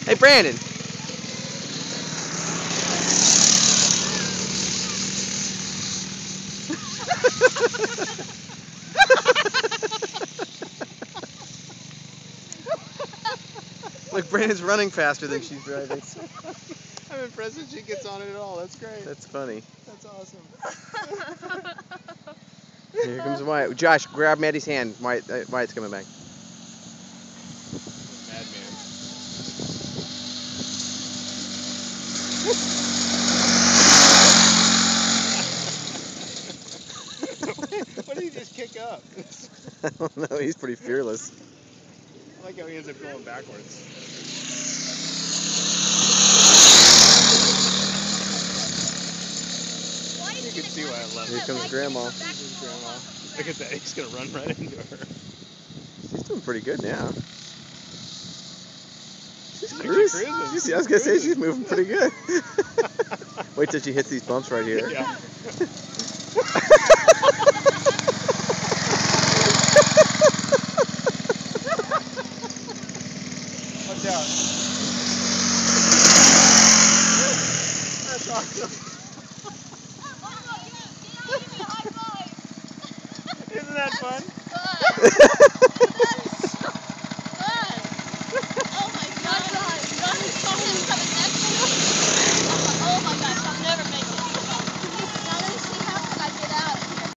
Hey, Brandon. Look, Brandon's running faster than she's driving. I'm impressed that she gets on it at all. That's great. That's funny. That's awesome. Here comes Wyatt. Josh, grab Maddie's hand. Wyatt's coming back. Madman. What did he just kick up? I don't know. He's pretty fearless. I like how he ends up going backwards. You can see why I love Here it. comes Grandma. This is Grandma. Look at that. He's going to run right into her. She's doing pretty good now. She's Actually cruising. cruising. I was going to say, she's moving pretty good. Wait till she hits these bumps right here. Yeah. Watch out. That's awesome. Isn't that fun?